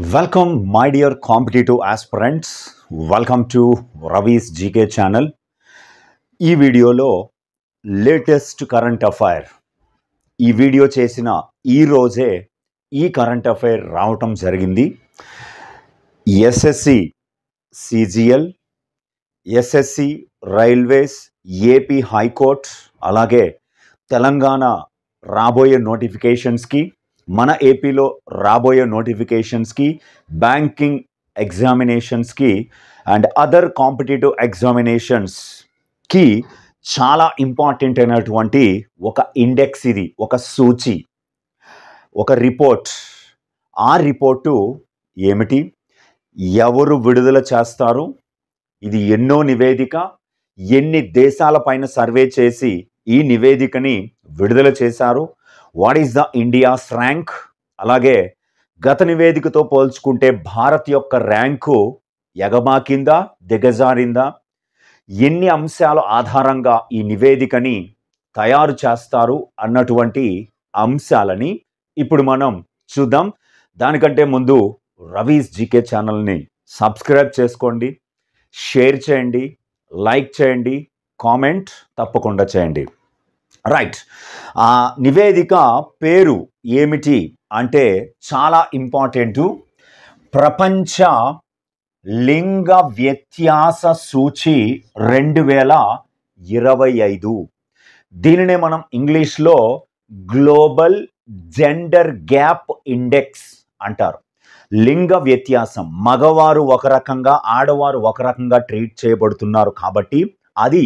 Welcome, my dear competitive aspirants. Welcome to Ravi's GK channel. ఈ వీడియోలో latest current affair ఈ video చేసిన ఈ రోజే ఈ కరెంట్ అఫైర్ రావటం జరిగింది. SSC CGL, SSC railways, AP high court, అలాగే తెలంగాణ రాబోయే నోటిఫికేషన్స్కి, మన ఏపీలో రాబోయే నోటిఫికేషన్స్కి, బ్యాంకింగ్ ఎగ్జామినేషన్స్కి అండ్ అదర్ కాంపిటేటివ్ ఎగ్జామినేషన్స్కి చాలా ఇంపార్టెంట్ అయినటువంటి ఒక ఇండెక్స్, ఇది ఒక సూచి, ఒక రిపోర్ట్. ఆ రిపోర్టు ఏమిటి, ఎవరు విడుదల చేస్తారు, ఇది ఎన్నో నివేదిక, ఎన్ని దేశాలపైన సర్వే చేసి ఈ నివేదికని విడుదల చేశారు, what is the India's rank, అలాగే గత నివేదికతో పోల్చుకుంటే భారత్ యొక్క ర్యాంకు ఎగబాకిందా దిగజారిందా, ఎన్ని అంశాల ఆధారంగా ఈ నివేదికని తయారు చేస్తారు అన్నటువంటి అంశాలని ఇప్పుడు మనం చూద్దాం. దానికంటే ముందు రవీస్ జీకే ఛానల్ని సబ్స్క్రైబ్ చేసుకోండి, షేర్ చేయండి, లైక్ చేయండి, కామెంట్ తప్పకుండా చేయండి. రైట్, ఆ నివేదిక పేరు ఏమిటి అంటే చాలా ఇంపార్టెంటు, ప్రపంచ లింగ వ్యత్యాస సూచి 2025. దీనినే మనం ఇంగ్లీష్లో గ్లోబల్ జెండర్ గ్యాప్ ఇండెక్స్ అంటారు. లింగ వ్యత్యాసం, మగవారు ఒక రకంగా ఆడవారు ఒక రకంగా ట్రీట్ చేయబడుతున్నారు కాబట్టి అది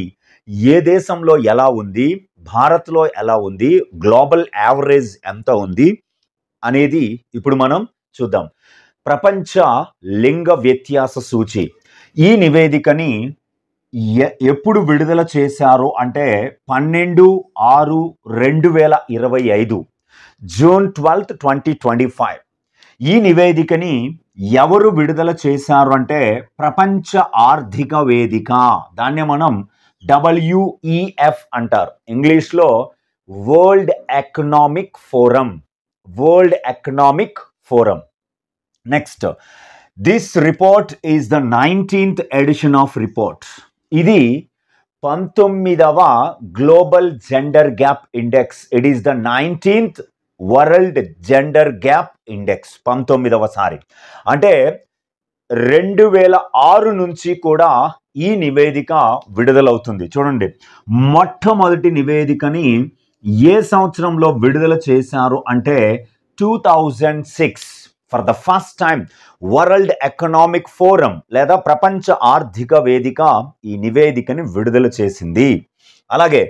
ఏ దేశంలో ఎలా ఉంది, భారత్లో ఎలా ఉంది, గ్లోబల్ యావరేజ్ ఎంత ఉంది అనేది ఇప్పుడు మనం చూద్దాం. ప్రపంచ లింగ వ్యత్యాస సూచి ఈ నివేదికని ఎప్పుడు విడుదల చేశారు అంటే 12/6/2025, జూన్ 12, 2025. ఈ నివేదికని ఎవరు విడుదల చేశారు అంటే ప్రపంచ ఆర్థిక వేదిక, దాన్ని మనం WEF అంటారు, ఇంగ్లీష్లో world economic forum. Next, this report is the 19th edition of report. ఇది 19వ global gender gap index. It is the 19th world gender gap index, 19వ సారి. అంటే 2006 నుంచి కూడా ఈ నివేదిక విడుదలవుతుంది. చూడండి, మొట్టమొదటి నివేదికని ఏ సంవత్సరంలో విడుదల చేశారు అంటే 2006. For the first time world economic forum లేదా ప్రపంచ ఆర్థిక వేదిక ఈ నివేదికని విడుదల చేసింది. అలాగే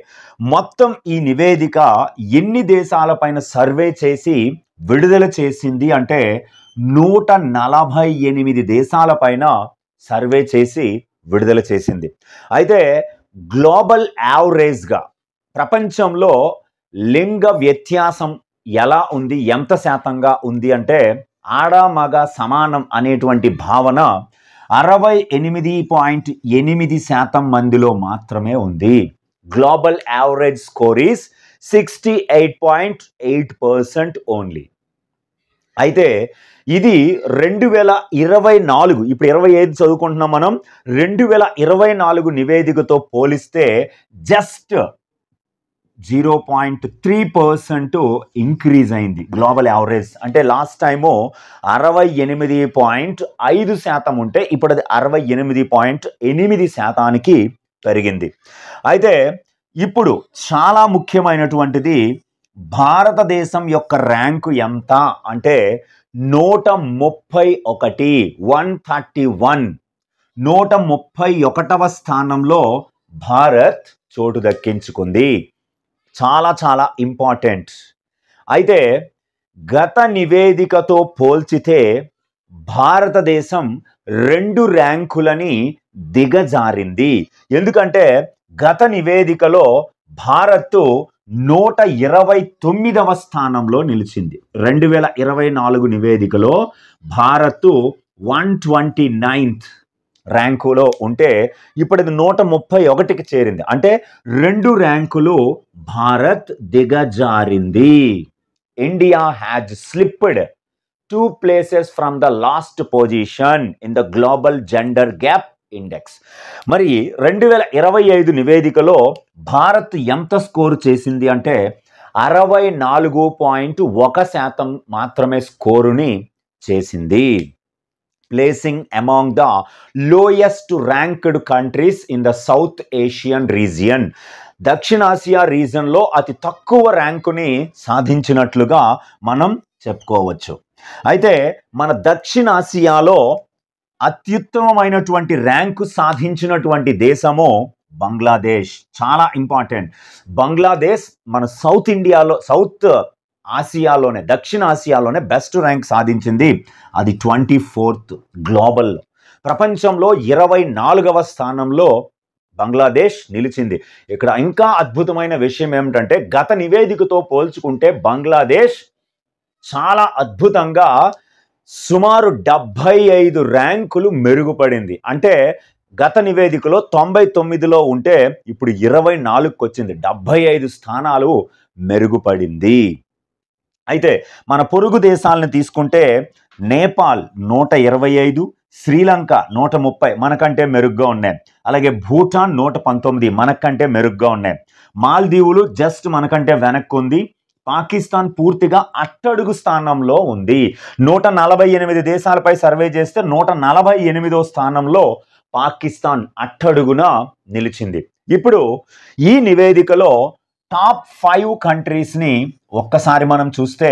మొత్తం ఈ నివేదిక ఎన్ని దేశాలపైన సర్వే చేసి విడుదల చేసింది అంటే 148 దేశాలపైన సర్వే చేసి విడుదల చేసింది. అయితే గ్లోబల్ యావరేజ్గా ప్రపంచంలో లింగ వ్యత్యాసం ఎలా ఉంది, ఎంత శాతంగా ఉంది అంటే ఆడ మగ సమానం అనేటువంటి భావన 68.8% మందిలో మాత్రమే ఉంది. Global average score is 68.8% only. అయితే ఇది 2024, ఇప్పుడు 25 చదువుకుంటున్నాం మనం, 2024 నివేదికతో పోలిస్తే జస్ట్ 0.3% ఇంక్రీజ్ అయింది గ్లోబల్ యావరేజ్. అంటే లాస్ట్ టైము 68.5% ఉంటే ఇప్పుడు అది 68.8% పెరిగింది. అయితే ఇప్పుడు చాలా ముఖ్యమైనటువంటిది, భారతదేశం యొక్క ర్యాంకు ఎంత అంటే 131, 131వ స్థానంలో భారత్ చోటు దక్కించుకుంది. చాలా చాలా ఇంపార్టెంట్. అయితే గత నివేదికతో పోల్చితే భారతదేశం 2 ర్యాంకులని దిగజారింది. ఎందుకంటే గత నివేదికలో భారత్ 129వ స్థానంలో నిలిచింది. 2024 నివేదికలో భారత్ 129th ర్యాంకులో ఉంటే ఇప్పుడు అది 131కి చేరింది. అంటే 2 ర్యాంకులు భారత్ దిగజారింది. India has slipped 2 places from the last position in the global gender gap index. మరి 2025 నివేదికలో భారత్ ఎంత స్కోర్ చేసింది అంటే 64.1% మాత్రమే స్కోరుని చేసింది. Placing among the lowest ranked countries in the south Asian region. దక్షిణాసియా రీజన్లో అతి తక్కువ ర్యాంకుని సాధించినట్లుగా మనం చెప్పుకోవచ్చు. అయితే మన దక్షిణాసియాలో అత్యుత్తమమైనటువంటి ర్యాంకు సాధించినటువంటి దేశము బంగ్లాదేశ్. చాలా ఇంపార్టెంట్. బంగ్లాదేశ్ మన సౌత్ ఆసియాలోనే, దక్షిణ ఆసియాలోనే బెస్ట్ ర్యాంక్ సాధించింది. అది 24th గ్లోబల్. ప్రపంచంలో 24వ స్థానంలో బంగ్లాదేశ్ నిలిచింది. ఇక్కడ ఇంకా అద్భుతమైన విషయం ఏమిటంటే గత నివేదికతో పోల్చుకుంటే బంగ్లాదేశ్ చాలా అద్భుతంగా సుమారు 75 ర్యాంకులు మెరుగుపడింది. అంటే గత నివేదికలో 99లో ఉంటే ఇప్పుడు 24కి వచ్చింది. 75 స్థానాలు మెరుగుపడింది. అయితే మన పొరుగు దేశాలను తీసుకుంటే నేపాల్ 125, శ్రీలంక 130 మనకంటే మెరుగ్గా ఉన్నాయి. అలాగే భూటాన్ 119 మనకంటే మెరుగ్గా ఉన్నాయి. మాల్దీవులు జస్ట్ మనకంటే వెనక్కి ఉంది. పాకిస్తాన్ పూర్తిగా అట్టడుగు స్థానంలో ఉంది. 148 దేశాలపై సర్వే చేస్తే 148వ స్థానంలో పాకిస్తాన్ అట్టడుగున నిలిచింది. ఇప్పుడు ఈ నివేదికలో టాప్ 5 కంట్రీస్ని ఒక్కసారి మనం చూస్తే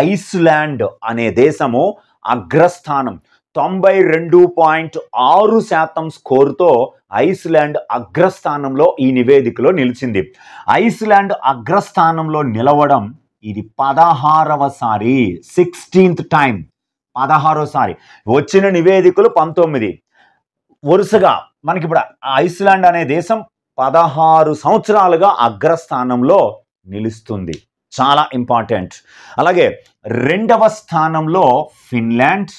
ఐస్లాండ్ అనే దేశము అగ్రస్థానం 92.6% స్కోరుతో ఐస్లాండ్ అగ్రస్థానంలో ఈ నివేదికలో నిలిచింది. ఐస్లాండ్ అగ్రస్థానంలో నిలవడం ఇది 16వసారి, 16th టైం, 16వసారి. వచ్చిన నివేదికలు 19. వరుసగా మనకి ఇప్పుడు ఐస్లాండ్ అనే దేశం 16 సంవత్సరాలుగా అగ్రస్థానంలో నిలుస్తుంది. చాలా ఇంపార్టెంట్. అలాగే 2వ స్థానంలో ఫిన్లాండ్,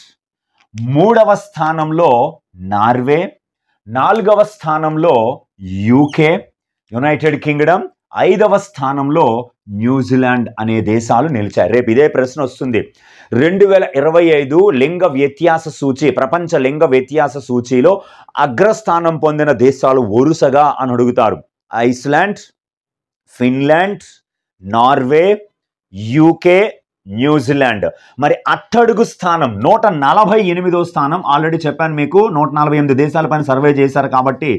3వ స్థానంలో నార్వే, 4వ స్థానంలో యూకే యునైటెడ్ కింగ్డమ్, 5వ స్థానంలో న్యూజిలాండ్ అనే దేశాలు నిలిచాయి. రేపు ఇదే ప్రశ్న వస్తుంది. 2025 లింగ వ్యత్యాస సూచి, ప్రపంచ లింగ వ్యత్యాస సూచీలో అగ్రస్థానం పొందిన దేశాలు వరుసగా అని అడుగుతారు. Iceland, Finland, Norway, UK, New Zealand. మరి అట్టడుగు స్థానం 148వ స్థానం. ఆల్రెడీ చెప్పాను మీకు 148 దేశాలపైన సర్వే చేశారు కాబట్టి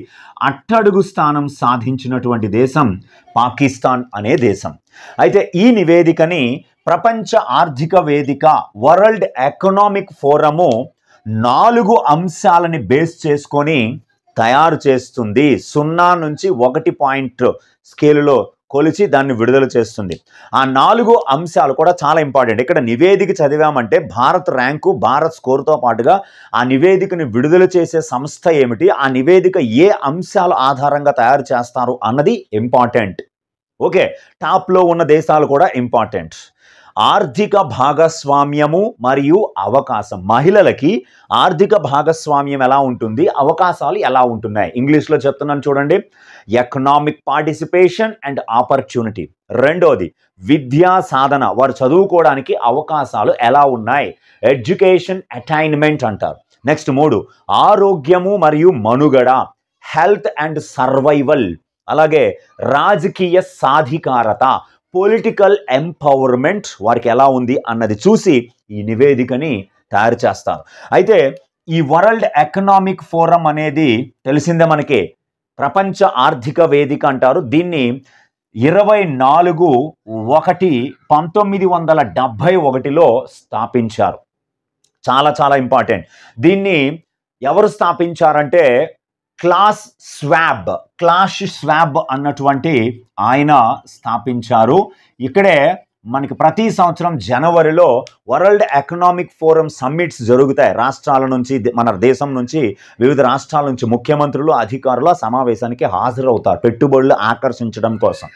అట్టడుగు స్థానం సాధించినటువంటి దేశం పాకిస్తాన్ అనే దేశం. అయితే ఈ నివేదికని ప్రపంచ ఆర్థిక వేదిక వరల్డ్ ఎకనామిక్ ఫోరము 4 అంశాలని బేస్ చేసుకొని తయారు చేస్తుంది. 0 నుంచి 1 పాయింట్ స్కేలులో కొలిచి దాన్ని విడుదల చేస్తుంది. ఆ 4 అంశాలు కూడా చాలా ఇంపార్టెంట్. ఇక్కడ నివేదిక చదివామంటే భారత్ ర్యాంకు, భారత్ స్కోరుతో పాటుగా ఆ నివేదికని విడుదల చేసే సంస్థ ఏమిటి, ఆ నివేదిక ఏ అంశాల ఆధారంగా తయారు చేస్తారు అన్నది ఇంపార్టెంట్. ఓకే, టాప్లో ఉన్న దేశాలు కూడా ఇంపార్టెంట్. ఆర్థిక భాగస్వామ్యము మరియు అవకాశం. మహిళలకి ఆర్థిక భాగస్వామ్యం ఎలా ఉంటుంది, అవకాశాలు ఎలా ఉంటున్నాయి. ఇంగ్లీష్లో చెప్తున్నాను చూడండి. Economic participation and opportunity. రెండోది విద్యా సాధన, వారు చదువుకోవడానికి అవకాశాలు ఎలా ఉన్నాయి, ఎడ్యుకేషన్ అటైన్మెంట్ అంటారు. నెక్స్ట్ 3 ఆరోగ్యము మరియు మనుగడ, హెల్త్ అండ్ సర్వైవల్. అలాగే రాజకీయ సాధికారత, పొలిటికల్ ఎంపవర్మెంట్ వారికి ఎలా ఉంది అన్నది చూసి ఈ నివేదికని తయారు చేస్తారు. అయితే ఈ వరల్డ్ ఎకనామిక్ ఫోరం అనేది తెలిసిందే మనకి, ప్రపంచ ఆర్థిక వేదిక అంటారు. దీన్ని 24/1/1971లో స్థాపించారు. చాలా చాలా ఇంపార్టెంట్. దీన్ని ఎవరు స్థాపించారంటే క్లాస్ స్వాబ్ అన్నటువంటి ఆయన స్థాపించారు. ఇక్కడే మనకి ప్రతి సంవత్సరం జనవరిలో వరల్డ్ ఎకనామిక్ ఫోరం సమ్మిట్స్ జరుగుతాయి. రాష్ట్రాల నుంచి, మన దేశం నుంచి, వివిధ రాష్ట్రాల నుంచి ముఖ్యమంత్రులు, అధికారులు ఆ సమావేశానికి హాజరవుతారు పెట్టుబడులు ఆకర్షించడం కోసం.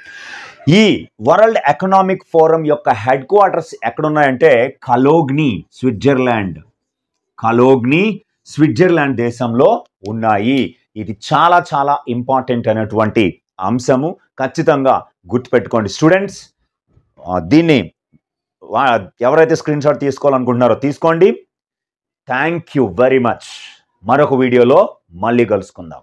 ఈ వరల్డ్ ఎకనామిక్ ఫోరం యొక్క హెడ్ క్వార్టర్స్ ఎక్కడున్నాయంటే కలోగ్నీ, స్విట్జర్లాండ్ దేశంలో ఉన్నాయి. ఇది చాలా చాలా ఇంపార్టెంట్ అయినటువంటి అంశము. ఖచ్చితంగా గుర్తుపెట్టుకోండి స్టూడెంట్స్. దీన్ని ఎవరైతే స్క్రీన్ షాట్ తీసుకోవాలనుకుంటున్నారో తీసుకోండి. Thank you very much. మరొక వీడియోలో మళ్ళీ కలుసుకుందాం.